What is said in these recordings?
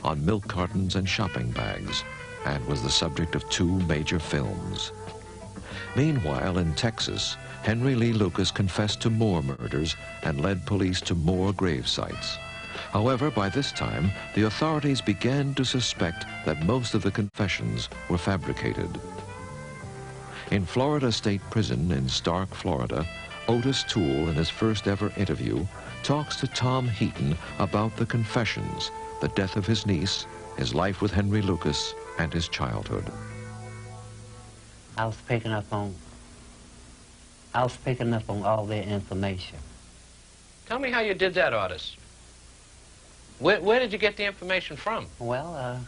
on milk cartons and shopping bags, and was the subject of 2 major films. Meanwhile, in Texas, Henry Lee Lucas confessed to more murders and led police to more grave sites. However, by this time, the authorities began to suspect that most of the confessions were fabricated. In Florida State Prison in Stark, Florida, Ottis Toole, in his first ever interview, talks to Tom Heaton about the confessions, the death of his niece, his life with Henry Lucas, and his childhood. I was picking up on all their information. Tell me how you did that, Ottis. Where did you get the information from? Well,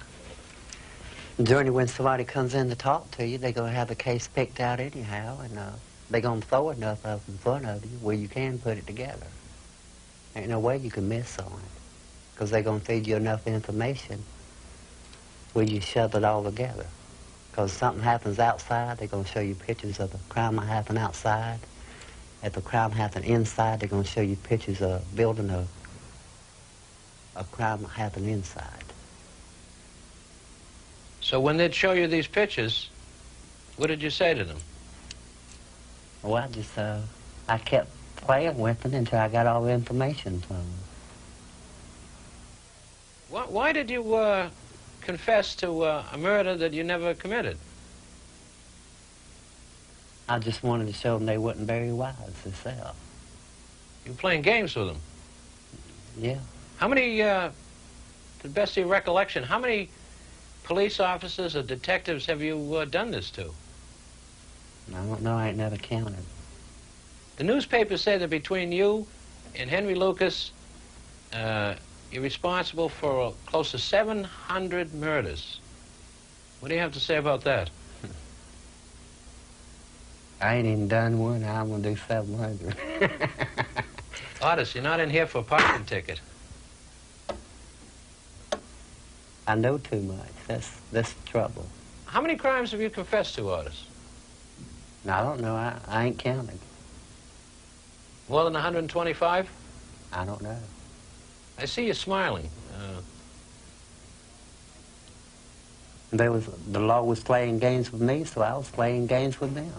generally when somebody comes in to talk to you, they're going to have the case picked out anyhow, and they're going to throw enough of it in front of you where you can put it together. Ain't no way you can miss on it, because they're going to feed you enough information where you shove it all together. Because if something happens outside, they're going to show you pictures of the crime that happened outside. If the crime happened inside, they're going to show you pictures of building a crime that happened inside. So when they'd show you these pictures, what did you say to them? Well, I kept playing with them until I got all the information from them. Why did you confess to a murder that you never committed? I just wanted to show them they wasn't very wise themselves. You were playing games with them? Yeah. How many, to the best of your recollection, how many police officers or detectives have you done this to? I don't know, I ain't never counted. The newspapers say that between you and Henry Lucas, you're responsible for close to 700 murders. What do you have to say about that? I ain't even done one, I'm gonna do 700. Ottis, you're not in here for a parking ticket. I know too much. That's the trouble. How many crimes have you confessed to, Ottis? I don't know. I ain't counted. More than 125? I don't know. I see you smiling. The law was playing games with me, so I was playing games with them.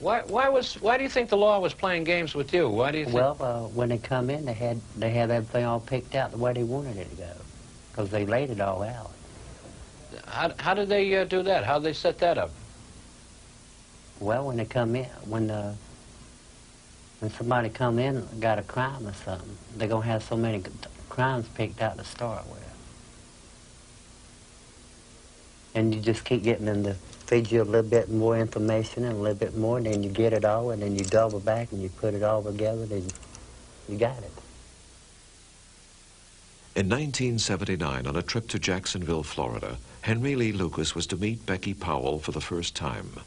Why do you think the law was playing games with you? Why do you think? Well, when they come in, they had everything all picked out the way they wanted it to go, because they laid it all out. How did they do that? How did they set that up? Well, when they come in, when somebody come in and got a crime or something, they're gonna have so many crimes picked out to start with, and you just keep getting them to feed you a little bit more information and a little bit more, and then you get it all, and then you double back and you put it all together, then you got it. In 1979, on a trip to Jacksonville, Florida, Henry Lee Lucas was to meet Becky Powell for the first time.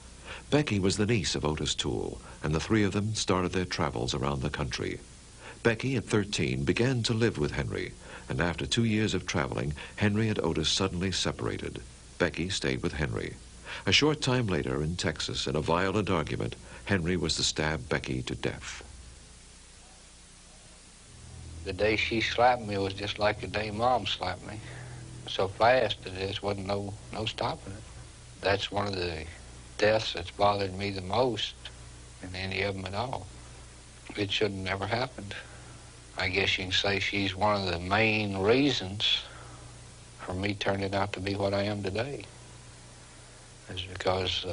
Becky was the niece of Ottis Toole, and the 3 of them started their travels around the country. Becky, at 13, began to live with Henry, and after 2 years of traveling, Henry and Ottis suddenly separated. Becky stayed with Henry. A short time later, in Texas, in a violent argument, Henry was to stab Becky to death. The day she slapped me was just like the day Mom slapped me. So fast that there wasn't no stopping it. That's one of the deaths that's bothered me the most in any of them at all. It should have never happened. I guess you can say she's one of the main reasons for me turning out to be what I am today. Is because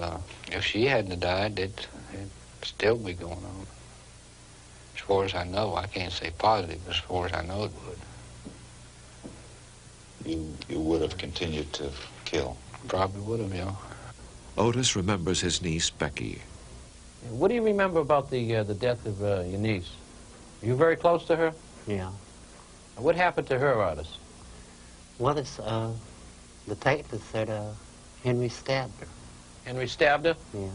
if she hadn't died, it'd still be going on. As far as I know, I can't say positive, as far as I know it would. You would have continued to kill? Probably would have, yeah. Ottis remembers his niece, Becky. What do you remember about the death of your niece? Were you very close to her? Yeah. What happened to her, Ottis? Well, the detective said Henry stabbed her. Henry stabbed her? Yeah.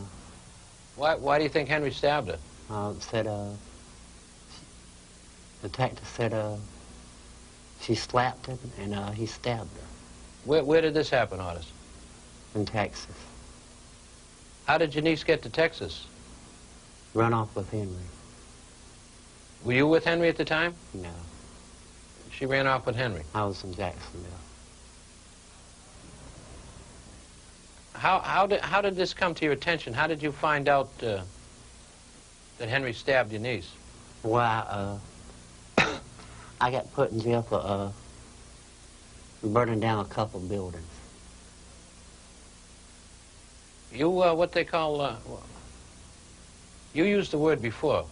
Why do you think Henry stabbed her? The detective said she slapped him and he stabbed her. Where did this happen, Ottis? In Texas. How did your niece get to Texas? Run off with Henry. Were you with Henry at the time? No. She ran off with Henry. I was in Jacksonville. How did this come to your attention? How did you find out that Henry stabbed your niece? Well, I got put in jail for burning down a couple buildings. You, what they call, you used the word before.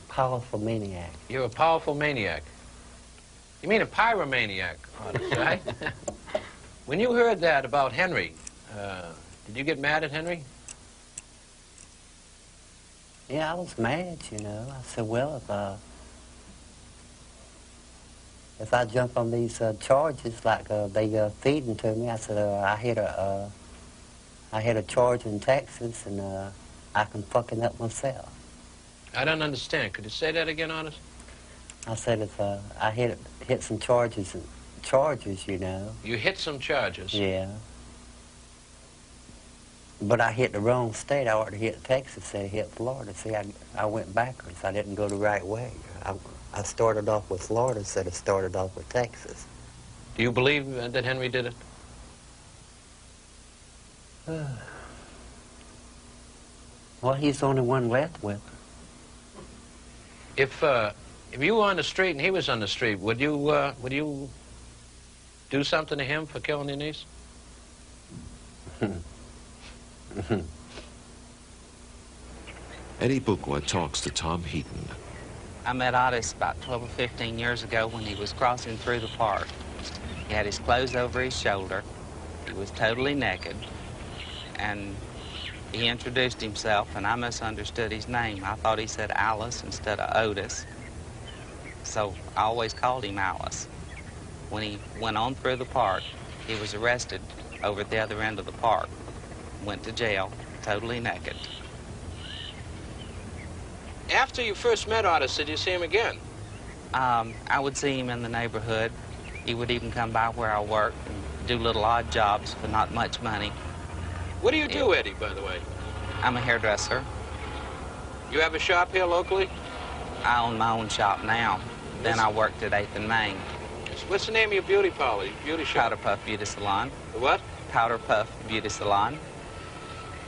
Powerful maniac. You're a powerful maniac. You mean a pyromaniac, right? When you heard that about Henry, did you get mad at Henry? Yeah, I was mad, you know. I said, well, if I jump on these charges like they feeding to me, I said, I hit a charge in Texas, and I can fucking up myself. I don't understand. Could you say that again, Ottis? I said, if I hit some charges, you know. You hit some charges? Yeah. But I hit the wrong state. I ought to hit Texas instead of hit Florida. See, I went backwards. I didn't go the right way. I started off with Florida instead of started off with Texas. Do you believe that Henry did it? Well, he's the only one left with her. If you were on the street and he was on the street, would you do something to him for killing your niece? Eddie Buchwa talks to Tom Heaton. I met Ottis about 12 or 15 years ago when he was crossing through the park. He had his clothes over his shoulder. He was totally naked. And he introduced himself, and I misunderstood his name. I thought he said Alice instead of Ottis. So I always called him Alice. When he went on through the park, he was arrested over at the other end of the park. Went to jail, totally naked. After you first met Ottis, did you see him again? I would see him in the neighborhood. He would even come by where I work and do little odd jobs for not much money. What do you do, Eddie, by the way? I'm a hairdresser. You have a shop here locally? I own my own shop now. Then I worked at 8th and Main. What's the name of your beauty parlor, your beauty shop? Powder Puff Beauty Salon. The what? Powder Puff Beauty Salon.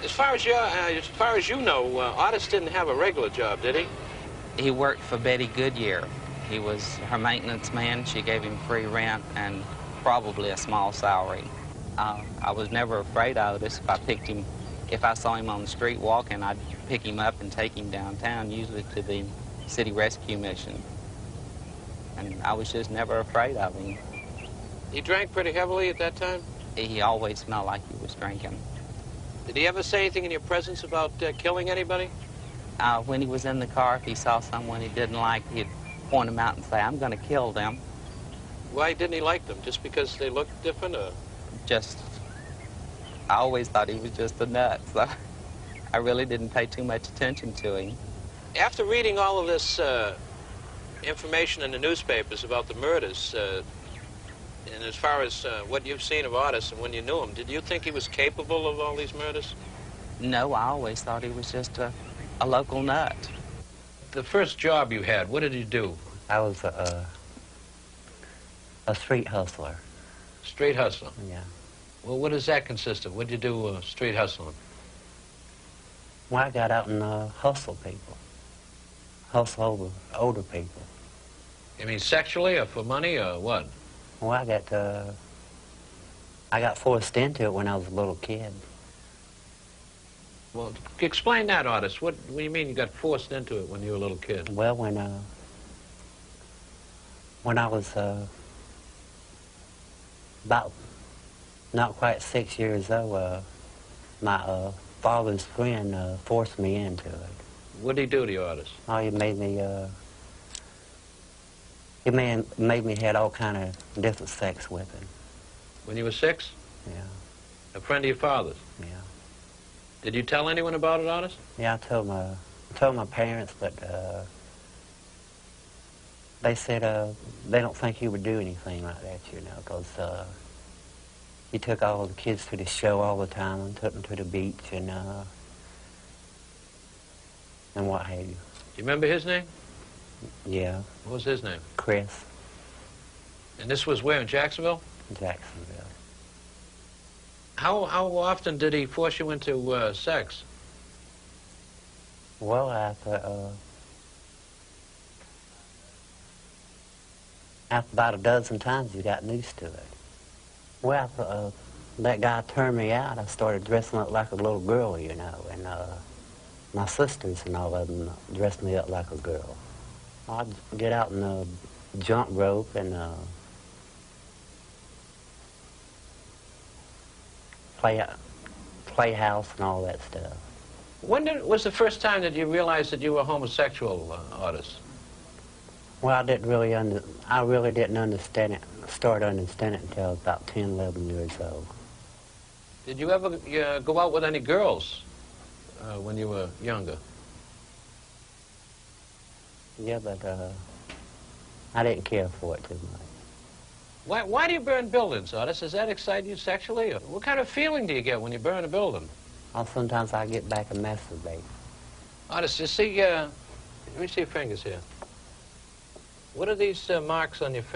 As far as you know, Ottis didn't have a regular job, did he? He worked for Betty Goodyear. He was her maintenance man. She gave him free rent and probably a small salary. I was never afraid of Ottis. If I saw him on the street walking, I'd pick him up and take him downtown, usually to the city rescue mission. And I was just never afraid of him. He drank pretty heavily at that time? He always smelled like he was drinking. Did he ever say anything in your presence about killing anybody? When he was in the car, if he saw someone he didn't like, he'd point them out and say, I'm going to kill them. Why didn't he like them? Just because they looked different, or? I always thought he was just a nut, so I really didn't pay too much attention to him. After reading all of this information in the newspapers about the murders, and as far as what you've seen of Ottis and when you knew him, did you think he was capable of all these murders? No, I always thought he was just a local nut. The first job you had, what did you do? I was a street hustler. Street hustler? Yeah. Well, what does that consist of? What did you do street hustling? Well, I got out and hustle people. Hustle over older people. You mean sexually or for money or what? Well, I got forced into it when I was a little kid. Well, explain that, Ottis. What do you mean you got forced into it when you were a little kid? Well, when I was about not quite 6 years old, my father's friend forced me into it. What did he do to you, Ottis? Oh, he made me, made me had all kind of different sex with him. When you were 6? Yeah. A friend of your father's? Yeah. Did you tell anyone about it, Ottis? Yeah, I told my parents, but they said they don't think he would do anything like that, you know, because he took all the kids to the show all the time and took them to the beach and what have you. Do you remember his name? Yeah. What was his name? Chris. And this was where, in Jacksonville? Jacksonville. How often did he force you into sex? Well, after about a dozen times, you got used to it. Well, after that guy turned me out, I started dressing up like a little girl, you know, and my sisters and all of them dressed me up like a girl. I'd get out in the jump rope and playhouse and all that stuff. When was the first time that you realized that you were homosexual, Ottis? Well, I really didn't understand it, start understanding it until I was about 10, 11 years old. Did you ever go out with any girls when you were younger? Yeah, but I didn't care for it too much. Why do you burn buildings, Ottis? Does that excite you sexually? Or what kind of feeling do you get when you burn a building? Well, sometimes I get back and masturbate. Ottis, you see, let me see your fingers here. What are these marks on your fingers?